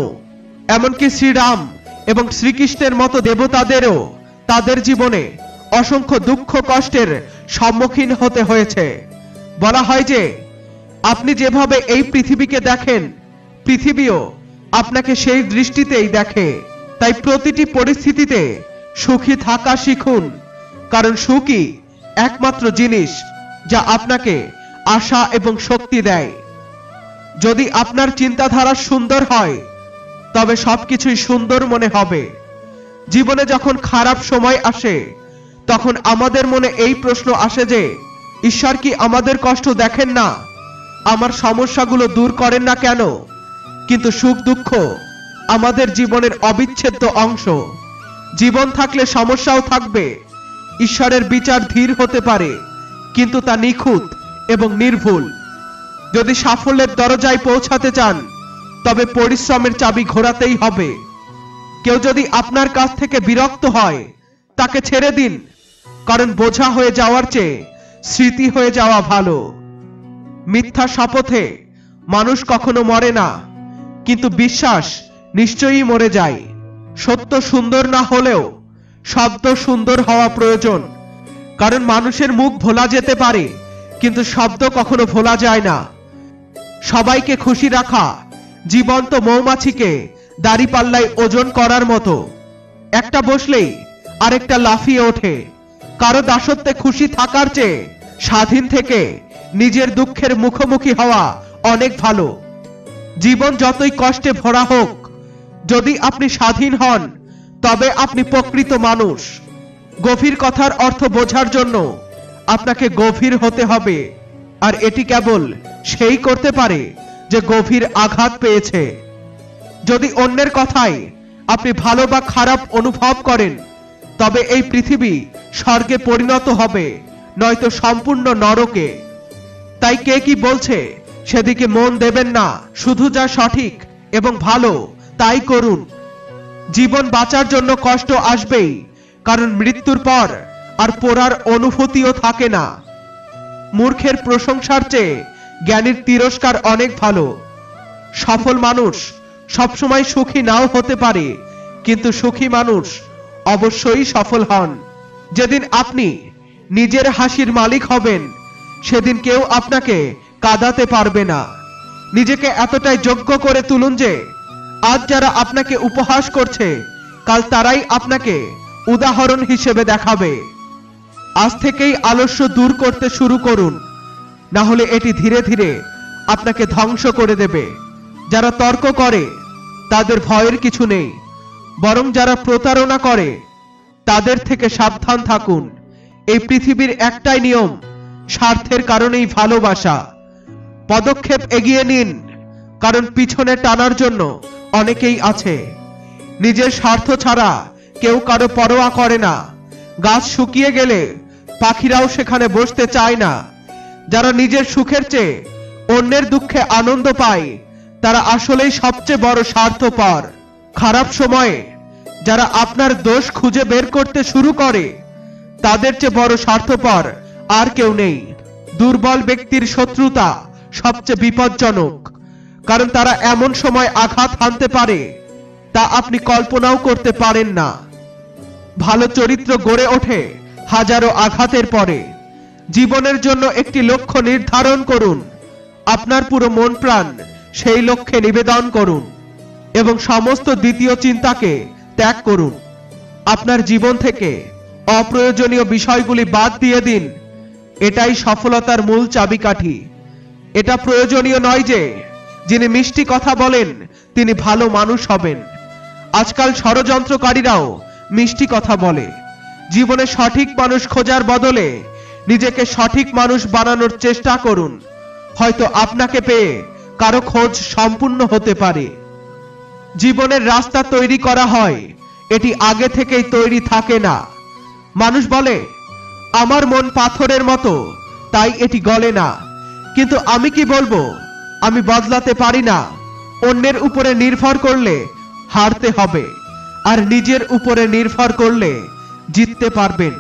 এমনকি শ্রীরাম এবং শ্রীকৃষ্ণের মতো দেবতাদেরও তাদের জীবনে অসংখ্য দুঃখ কষ্টের সম্মুখীন হতে হয়েছে। বলা হয় যে আপনি যেভাবে এই পৃথিবীকে দেখেন পৃথিবীও আপনাকে সেই দৃষ্টিতেই দেখে। তাই প্রতিটি পরিস্থিতিতে সুখী থাকা শিখুন, কারণ সুখই একমাত্র জিনিস যা আপনাকে আশা এবং শক্তি দেয়। যদি আপনার চিন্তাধারা সুন্দর হয় তবে সবকিছুই সুন্দর মনে হবে। জীবনে যখন খারাপ সময় আসে তখন আমাদের মনে এই প্রশ্ন আসে যে ঈশ্বর কি আমাদের কষ্ট দেখেন না, আমার সমস্যাগুলো দূর করেন না কেন? কিন্তু সুখ দুঃখ আমাদের জীবনের অবিচ্ছেদ্য অংশ। জীবন থাকলে সমস্যাও থাকবে। ঈশ্বরের বিচার ধীর হতে পারে, কিন্তু তা নিখুঁত এবং নির্ভুল। যদি সাফল্যের দরজায় পৌঁছাতে চান তবে পরিশ্রমের চাবি ঘোরাতেই হবে। কেউ যদি আপনার কাছ থেকে বিরক্ত হয় তাকে ছেড়ে দিন, কারণ বোঝা হয়ে যাওয়ার চেয়ে স্মৃতি হয়ে যাওয়া ভালো। মিথ্যা শপথে মানুষ কখনো মরে না, কিন্তু বিশ্বাস নিশ্চয়ই মরে যায়। সত্য সুন্দর না হলেও শব্দ সুন্দর হওয়া প্রয়োজন, কারণ মানুষের মুখ ভোলা যেতে পারে কিন্তু শব্দ কখনো ভোলা যায় না। সবাইকে খুশি রাখা জীবন্ত মৌমাছিকে দাড়িপাল্লায় ওজন করার মতো। একটা বসলেই আরেকটা লাফিয়ে ওঠে। কারো দাসত্বে খুশি থাকার চেয়ে স্বাধীন থেকে নিজের দুঃখের মুখোমুখি হওয়া অনেক ভালো। জীবন যতই কষ্টে ভরা হোক, যদি আপনি স্বাধীন হন তবে আপনি প্রকৃত মানুষ। গভীর কথার অর্থ বোঝার জন্য আপনাকে গভীর হতে হবে, আর এটি কেবল সেই করতে পারে যে গভীর আঘাত পেয়েছে। যদি অন্যের কথায় আপনি ভালো বা খারাপ অনুভব করেন তবে এই পৃথিবী স্বর্গে পরিণত হবে, নয়তো সম্পূর্ণ নরকে। তাই কে কি বলছে সেদিকে মন দেবেন না, শুধু যা সঠিক এবং ভালো তাই করুন। জীবন বাঁচার জন্য কষ্ট আসবেই, কারণ মৃত্যুর পর আর পড়ার অনুভূতিও থাকে না। মূর্খের প্রশংসার চেয়ে জ্ঞানীর তিরস্কার অনেক ভালো। সফল মানুষ সবসময় সুখী নাও হতে পারে, কিন্তু সুখী মানুষ অবশ্যই সফল হন। যেদিন আপনি নিজের হাসির মালিক হবেন সেদিন কেউ আপনাকে কাঁদাতে পারবে না। নিজেকে এতটাই যোগ্য করে তুলুন যে আজ যারা আপনাকে উপহাস করছে কাল তারাই আপনাকে উদাহরণ হিসেবে দেখাবে। আজ থেকেই আলস্য দূর করতে শুরু করুন, না হলে এটি ধীরে ধীরে আপনাকে ধ্বংস করে দেবে। যারা তর্ক করে তাদের ভয়ের কিছু নেই, বরং যারা প্রতারণা করে তাদের থেকে সাবধান থাকুন। এই পৃথিবীর একটাই নিয়ম, স্বার্থের কারণেই ভালোবাসা। পদক্ষেপ এগিয়ে নিন, কারণ পিছনে টানার জন্য অনেকেই আছে। নিজের স্বার্থ ছাড়া কেউ কারো পরোয়া করে না। গাছ শুকিয়ে গেলে পাখিরাও সেখানে বসতে চায় না। যারা নিজের সুখের চেয়ে অন্যের দুঃখে আনন্দ পায় তারা আসলেই সবচেয়ে বড় স্বার্থপর। খারাপ সময়ে যারা আপনার দোষ খুঁজে বের করতে শুরু করে তাদের চেয়ে বড় স্বার্থপর আর কেউ নেই। দুর্বল ব্যক্তির শত্রুতা সবচেয়ে বিপজ্জনক, কারণ তারা এমন সময় আঘাত হানতে পারে তা আপনি কল্পনাও করতে পারেন না। ভালো চরিত্র গড়ে ওঠে হাজারো আঘাতের পরে। জীবনের জন্য একটি লক্ষ্য নির্ধারণ করুন, আপনার পুরো মন প্রাণ সেই লক্ষ্যে নিবেদন করুন এবং সমস্ত দ্বিতীয় চিন্তাকে ত্যাগ করুন। আপনার জীবন থেকে অপ্রয়োজনীয় বিষয়গুলি বাদ দিয়ে দিন। এটাই সফলতার মূল চাবিকাঠি। এটা প্রয়োজনীয় নয় যে যিনি মিষ্টি কথা বলেন তিনি ভালো মানুষ হবেন। আজকাল ষড়যন্ত্রকারীরাও মিষ্টি কথা বলে। জীবনে সঠিক মানুষ খোঁজার বদলে নিজেকে সঠিক মানুষ বানানোর চেষ্টা করুন। হয়তো আপনাকে পেয়ে কারো খোঁজ সম্পূর্ণ হতে পারে। জীবনের রাস্তা তৈরি করা হয়, এটি আগে থেকেই তৈরি থাকে না। মানুষ বলে আমার মন পাথরের মতো, তাই এটি গলে না। কিন্তু আমি কি বলবো, আমি বদলাতে পারি না। অন্যের উপরে নির্ভর করলে হারতে হবে, আর নিজের উপরে নির্ভর করলে জিততে পারবেন।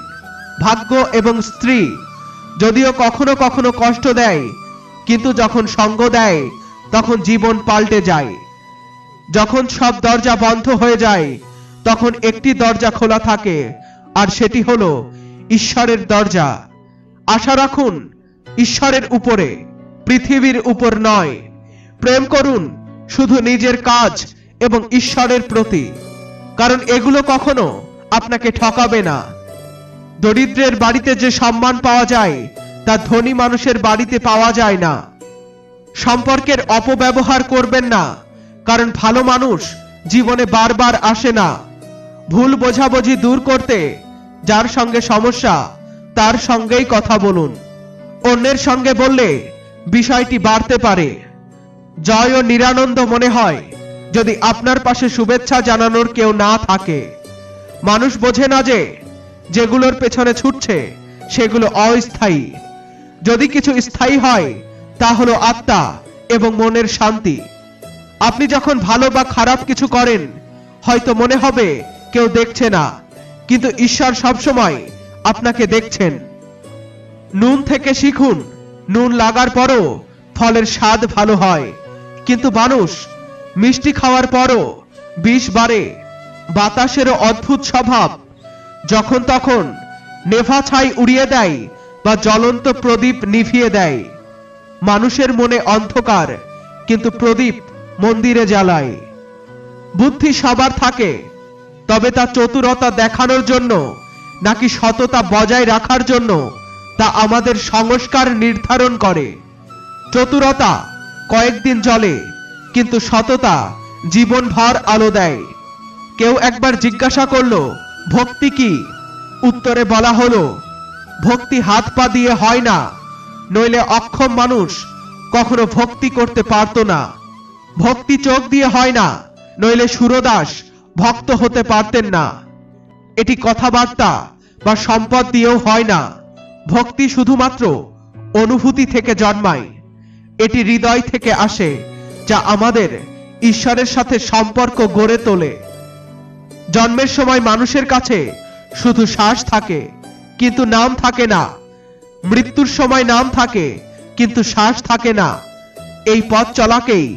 ভাগ্য এবং স্ত্রী যদিও কখনো কখনো কষ্ট দেয়, কিন্তু যখন সঙ্গ দেয় তখন জীবন পাল্টে যায়। যখন সব দরজা বন্ধ হয়ে যায় তখন একটি দরজা খোলা থাকে, আর সেটি হলো ঈশ্বরের দরজা। আশা রাখুন ঈশ্বরের উপরে, পৃথিবীর উপর নয়। প্রেম করুন শুধু নিজের কাজ এবং ঈশ্বরের প্রতি, কারণ এগুলো কখনো আপনাকে ঠকাবে না। দরিদ্রের বাড়িতে যে সম্মান পাওয়া যায় তা ধনী মানুষের বাড়িতে পাওয়া যায় না। সম্পর্কের অপব্যবহার করবেন না, কারণ ভালো মানুষ জীবনে বারবার আসে না। ভুল বোঝাবুঝি দূর করতে যার সঙ্গে সমস্যা তার সঙ্গেই কথা বলুন। অন্যের সঙ্গে বললে বিষয়টি বাড়তে পারে। জয় ও নিরানন্দ মনে হয় যদি আপনার পাশে শুভেচ্ছা জানানোর কেউ না থাকে। মানুষ বোঝে না যে যেগুলোর পেছনে ছুটছে সেগুলো অস্থায়ী। যদি কিছু স্থায়ী হয় তা হলো আত্মা এবং মনের শান্তি। আপনি যখন ভালো বা খারাপ কিছু করেন হয়তো মনে হবে কেউ দেখছে না, কিন্তু ঈশ্বর সবসময় আপনাকে দেখছেন। নুন থেকে শিখুন, নুন লাগার পরও ফলের স্বাদ ভালো হয়, কিন্তু মানুষ মিষ্টি খাওয়ার পরও বিষ বাড়ে। বাতাসেরও অদ্ভুত স্বভাব, যখন তখন নেভা ছাই উড়িয়ে দেয় বা জ্বলন্ত প্রদীপ নিভিয়ে দেয়। মানুষের মনে অন্ধকার, কিন্তু প্রদীপ মন্দিরে জ্বালায়। বুদ্ধি সবার থাকে, তবে তা চতুরতা দেখানোর জন্য নাকি সততা বজায় রাখার জন্য তা আমাদের সংস্কার নির্ধারণ করে। চতুরতা কয়েকদিন চলে, কিন্তু সততা জীবনভর আলো দেয়। কেউ একবার জিজ্ঞাসা করলো, ভক্তি কি? উত্তরে বলা হলো, ভক্তি হাত পা দিয়ে হয় না, নইলে অক্ষম মানুষ কখনো ভক্তি করতে পারত না। ভক্তি চোখ দিয়ে হয় না, নইলে সুরদাস ভক্ত হতে পারতেন না। এটি কথাবার্তা বা সম্পদ দিয়েও হয় না। ভক্তি শুধুমাত্র অনুভূতি থেকে জন্মায়। এটি হৃদয় থেকে আসে, যা আমাদের ঈশ্বরের সাথে সম্পর্ক গড়ে তোলে। জন্মের সময় মানুষের কাছে শুধু শ্বাস থাকে, কিন্তু নাম থাকে না। মৃত্যুর সময় নাম থাকে, কিন্তু শ্বাস থাকে না। এই পথ চলাকেই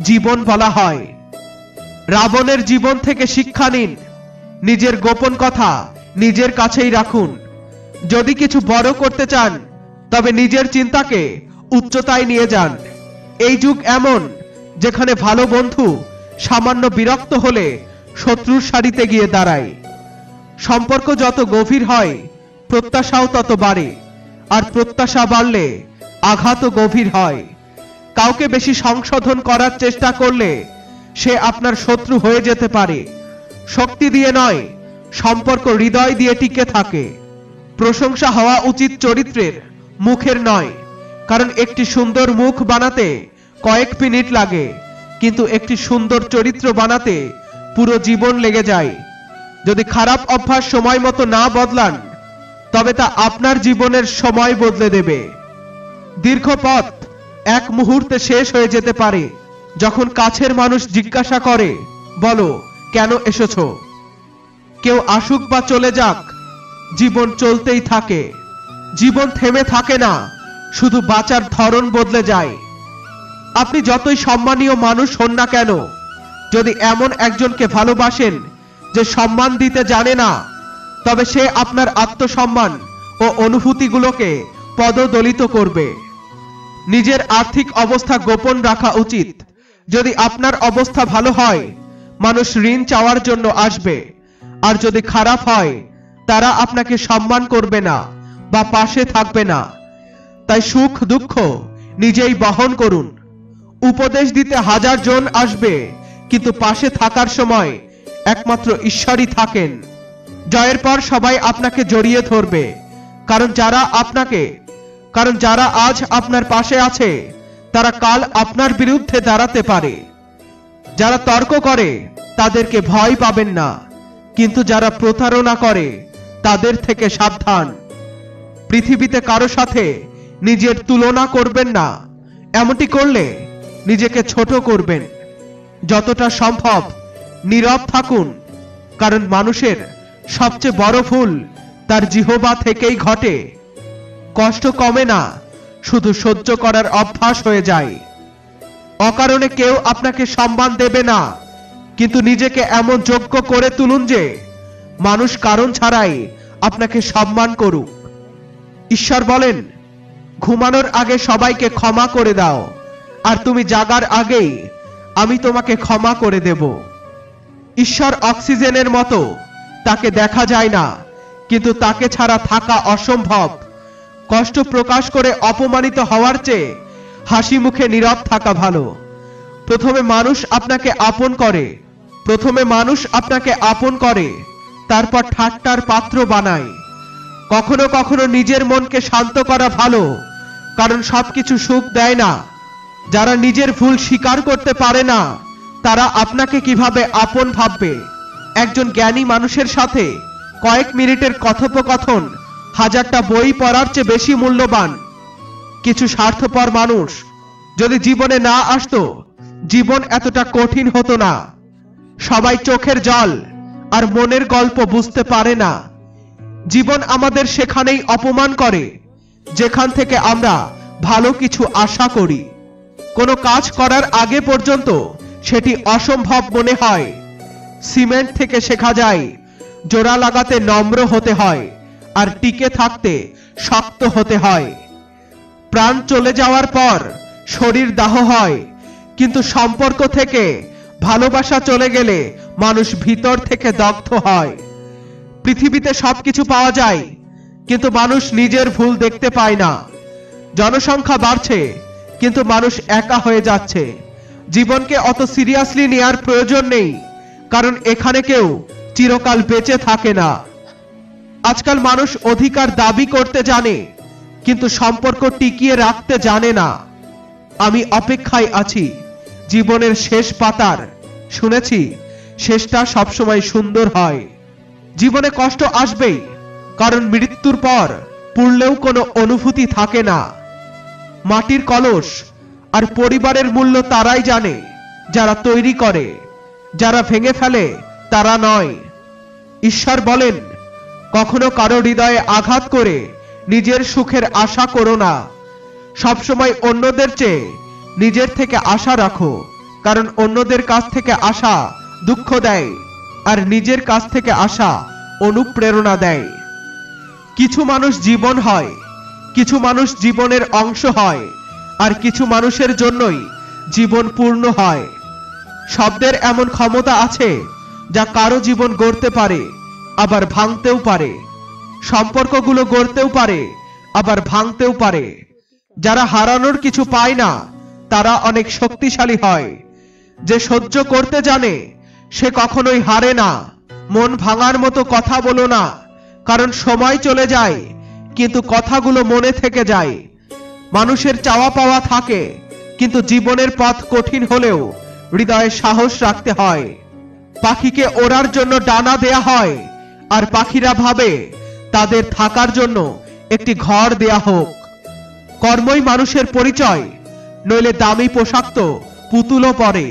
জীবন বলা হয়। রাবণের জীবন থেকে শিক্ষা নিন। নিজের গোপন কথা নিজের কাছেই রাখুন। যদি কিছু বড় করতে চান তবে নিজের চিন্তাকে উচ্চতায় নিয়ে যান। এই যুগ এমন যেখানে ভালো বন্ধু সামান্য বিরক্ত হলে শত্রুর সারিতে গিয়ে দাঁড়ায়। সম্পর্ক যত গভীর হয় প্রত্যাশাও তত বাড়ে, আর প্রত্যাশা বাড়লে আঘাতও গভীর হয়। কাউকে বেশি সংশোধন করার চেষ্টা করলে সে আপনার শত্রু হয়ে যেতে পারে। শক্তি দিয়ে নয়, সম্পর্ক হৃদয় দিয়ে টিকে থাকে। প্রশংসা হওয়া উচিত চরিত্রের, মুখের নয়। কারণ একটি সুন্দর মুখ বানাতে কয়েক মিনিট লাগে, কিন্তু একটি সুন্দর চরিত্র বানাতে পুরো জীবন লেগে যায়। যদি খারাপ অভ্যাস সময় মতো না বদলান তবে তা আপনার জীবনের সময় বদলে দেবে। দীর্ঘ পথ এক মুহূর্তে শেষ হয়ে যেতে পারে। যখন কাছের মানুষ জিজ্ঞাসা করে, বলো কেন এসেছো? কেউ আসুক বা চলে যাক, জীবন চলতেই থাকে। জীবন থেমে থাকে না, শুধু বাঁচার ধরন বদলে যায়। আপনি যতই সম্মানীয় মানুষ হন না কেন, যদি এমন একজনকে ভালোবাসেন যে সম্মান দিতে জানে না, তবে সে আপনার আত্মসম্মান ও অনুভূতিগুলোকে পদদলিত করবে। নিজের আর্থিক অবস্থা গোপন রাখা উচিত। যদি আপনার অবস্থা ভালো হয়, মানুষ ঋণ চাওয়ার জন্য আসবে, আর যদি খারাপ হয় তারা আপনাকে সম্মান করবে না বা পাশে থাকবে না। তাই সুখ দুঃখ নিজেই বহন করুন। উপদেশ দিতে হাজার জন আসবে, কিন্তু পাশে থাকার সময় একমাত্র ঈশ্বরই থাকেন। জয়ের পর সবাই আপনাকে জড়িয়ে ধরবে, কারণ যারা আজ আপনার পাশে আছে তারা কাল আপনার বিরুদ্ধে দাঁড়াতে পারে। যারা তর্ক করে তাদেরকে ভয় পাবেন না, কিন্তু যারা প্রতারণা করে তাদের থেকে সাবধান। পৃথিবীতে কারো সাথে নিজের তুলনা করবেন না। এমনটি করলে নিজেকে ছোট করবেন। যতটা সম্ভব নীরব থাকুন, কারণ মানুষের সবচেয়ে বড় ভুল তার জিহ্বা থেকেই ঘটে। কষ্ট কমে না, শুধু সহ্য করার অভ্যাস হয়ে যায়। অকারণে কেউ আপনাকে সম্মান দেবে না, কিন্তু নিজেকে এমন যোগ্য করে তুলুন যে মানুষ কারণ ছাড়াই আপনাকে সম্মান করুক। ঈশ্বর বলেন, ঘুমানোর আগে সবাইকে ক্ষমা করে দাও, আর তুমি জাগার আগেই আমি তোমাকে ক্ষমা করে দেব। ঈশ্বর অক্সিজেনের মতো, তাকে দেখা যায় না, কিন্তু তাকে ছাড়া থাকা অসম্ভব। কষ্ট প্রকাশ করে অপমানিত হওয়ার চেয়ে হাসি মুখে নীরব থাকা ভালো। প্রথমে মানুষ আপনাকে আপন করে, প্রথমে মানুষ আপনাকে আপন করে, তারপর ঠাট্টার পাত্র বানায়। কখনো কখনো নিজের মনকে শান্ত করা ভালো, কারণ সবকিছু সুখ দেয় না। যারা নিজের ভুল স্বীকার করতে পারে না, তারা আপনাকে কিভাবে আপন ভাববে? একজন জ্ঞানী মানুষের সাথে কয়েক মিনিটের কথোপকথন হাজারটা বই পড়ার চেয়ে বেশি মূল্যবান। কিছু স্বার্থপর মানুষ যদি জীবনে না আসতো, জীবন এতটা কঠিন হতো না। সবাই চোখের জল আর মনের গল্প বুঝতে পারে না। জীবন আমাদের সেখানেই অপমান করে, যেখান থেকে আমরা ভালো কিছু আশা করি। কোনো কাজ করার আগে পর্যন্ত সেটি অসম্ভব মনে হয়। সিমেন্ট থেকে শেখা যায় জোড়া লাগাতে নম্র হতে হয়, আর টিকে থাকতে শক্ত হতে হয়। প্রাণ চলে যাওয়ার পর শরীর দাহ হয়, কিন্তু সম্পর্ক থেকে ভালোবাসা চলে গেলে মানুষ ভিতর থেকে দগ্ধ হয়। পৃথিবীতে সবকিছু পাওয়া যায়, কিন্তু মানুষ নিজের ভুল দেখতে পায় না। জনসংখ্যা বাড়ছে, কিন্তু মানুষ একা হয়ে যাচ্ছে। জীবনকে অত সিরিয়াসলি নেওয়ার প্রয়োজন নেই, কারণ এখানে কেউ চিরকাল বেঁচে থাকে না। আজকাল মানুষ অধিকার দাবি করতে জানে, কিন্তু সম্পর্ক টিকিয়ে রাখতে জানে না। আমি অপেক্ষায় আছি জীবনের শেষ পাতার। শুনেছি শেষটা সবসময় সুন্দর হয়। জীবনে কষ্ট আসবেই, কারণ মৃত্যুর পর পুড়লেও কোনো অনুভূতি থাকে না। মাটির কলস আর পরিবারের মূল্য তারাই জানে যারা তৈরি করে, যারা ভেঙে ফেলে তারা নয়। ঈশ্বর বলেন, কখনো কারো হৃদয়ে আঘাত করে নিজের সুখের আশা করো না। সবসময় অন্যদের চেয়ে নিজের থেকে আশা রাখো, কারণ অন্যদের কাছ থেকে আশা দুঃখ দেয়, আর নিজের কাছ থেকে আশা অনুপ্রেরণা দেয়। কিছু মানুষ জীবন হয়, কিছু মানুষ জীবনের অংশ হয়, আর কিছু মানুষের জন্যই জীবন পূর্ণ হয়। শব্দের এমন ক্ষমতা আছে যা কারো জীবন গড়তে পারে, আবার ভাঙতেও পারে। সম্পর্কগুলো গড়তেও পারে, আবার ভাঙতেও পারে। যারা হারানোর কিছু পায় না, তারা অনেক শক্তিশালী হয়। যে সহ্য করতে জানে, সে কখনোই হারে না। মন ভাঙার মতো কথা বলো না, কারণ সময় চলে যায়, কিন্তু কথাগুলো মনে থেকে যায়। মানুষের চাওয়া পাওয়া থাকে, কিন্তু জীবনের পথ কঠিন হলেও হৃদয়ে সাহস রাখতে হয়। পাখিকে ওড়ার জন্য ডানা দেয়া হয়, আর পাখিরা ভাবে তাদের থাকার জন্য একটি ঘর দেয়া হোক। কর্মই মানুষের পরিচয়, নইলে দামি পোশাক তো পুতুলও পরে।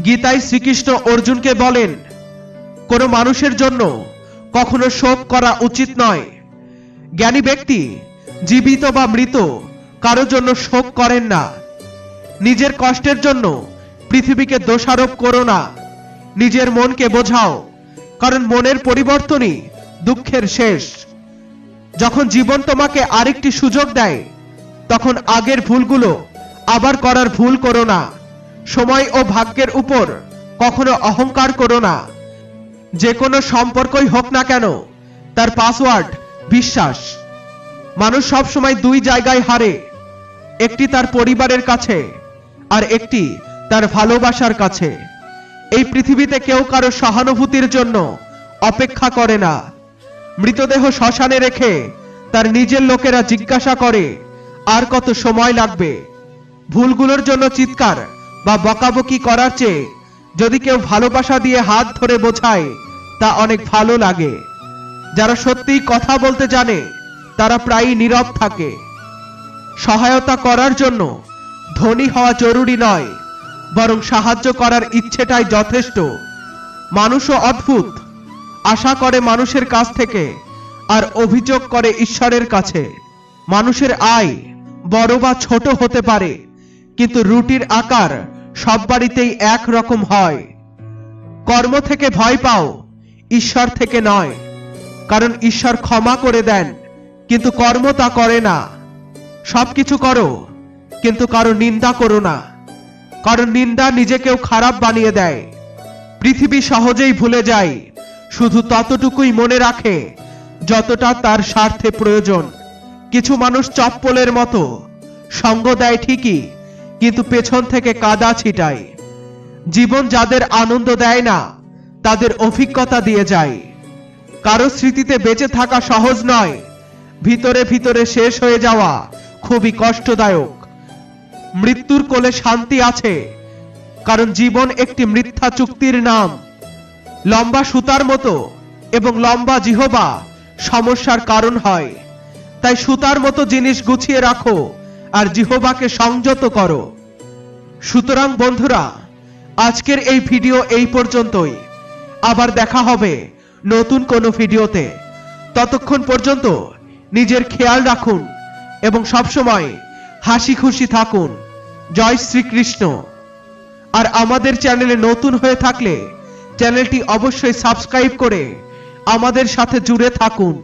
গীতায় শ্রীকৃষ্ণ অর্জুনকে বলেন, কোনো মানুষের জন্য কখনো শোক করা উচিত নয়। জ্ঞানী ব্যক্তি জীবিত বা মৃত কারো জন্য শোক করেন না। নিজের কষ্টের জন্য পৃথিবীকে দোষারোপ করো না। নিজের মনকে বোঝাও, কারণ মনের পরিবর্তনই দুঃখের শেষ। যখন জীবন তোমাকে আরেকটি সুযোগ দেয়, তখন আগের ভুলগুলো আবার করার ভুল করো না। সময় ও ভাগ্যের উপর কখনো অহংকার করো না। যে কোনো সম্পর্কই হোক না কেন, তার পাসওয়ার্ড বিশ্বাস। মানুষ সব সময় দুই জায়গায় হারে, একটি তার পরিবারের কাছে, আর একটি তার ভালোবাসার কাছে। এই পৃথিবীতে কেউ কারো সহানুভূতির জন্য অপেক্ষা করে না। মৃতদেহ শ্মশানে রেখে তার নিজের লোকেরা জিজ্ঞাসা করে, আর কত সময় লাগবে? ভুলগুলোর জন্য চিৎকার বা বকাবকি করার চেয়ে যদি কেউ ভালোবাসা দিয়ে হাত ধরে বোঝায়, তা অনেক ভালো লাগে। যারা সত্যিই কথা বলতে জানে, তারা প্রায়ই নীরব থাকে। সহায়তা করার জন্য ধনী হওয়া জরুরি নয়, বরং সাহায্য করার ইচ্ছেটাই যথেষ্ট। মানুষও অদ্ভুত, আশা করে মানুষের কাছ থেকে আর অভিযোগ করে ঈশ্বরের কাছে। মানুষের আয় বড় বা ছোট হতে পারে, কিন্তু রুটির আকার সব বাড়িতেই এক রকম হয়। কর্ম থেকে ভয় পাও, ঈশ্বর থেকে নয়, কারণ ঈশ্বর ক্ষমা করে দেন, কিন্তু কর্ম তা করে না। সবকিছু করো, কিন্তু কারো নিন্দা করো না, কারণ নিন্দা নিজেকেও খারাপ বানিয়ে দেয়। পৃথিবী সহজেই ভুলে যায়, শুধু ততটুকুই মনে রাখে যতটা তার স্বার্থে প্রয়োজন। কিছু মানুষ চপ্পলের মতো, সঙ্গ দেয় ঠিকই, কিন্তু পেছন থেকে কাদা ছিটায়। জীবন যাদের আনন্দ দেয় না তাদের অভিজ্ঞতা দিয়ে যায়। কারো স্মৃতিতে বেঁচে থাকা সহজ নয়, ভিতরে ভিতরে শেষ হয়ে যাওয়া খুবই কষ্টদায়ক। মৃত্যুর কোলে শান্তি আছে, কারণ জীবন একটি মিথ্যা চুক্তির নাম। লম্বা সুতার মতো এবং লম্বা জিহবা সমস্যার কারণ হয়, তাই সুতার মতো জিনিস গুছিয়ে রাখো আর জিহবাকে সংযত করো। সুতরাং বন্ধুরা, আজকের এই ভিডিও এই পর্যন্তই। আবার দেখা হবে নতুন কোনো ভিডিওতে। ততক্ষণ পর্যন্ত নিজের খেয়াল রাখুন এবং সবসময় হাসি খুশি থাকুন। জয় শ্রীকৃষ্ণ। আর আমাদের চ্যানেলে নতুন হয়ে থাকলে চ্যানেলটি অবশ্যই সাবস্ক্রাইব করে আমাদের সাথে জুড়ে থাকুন।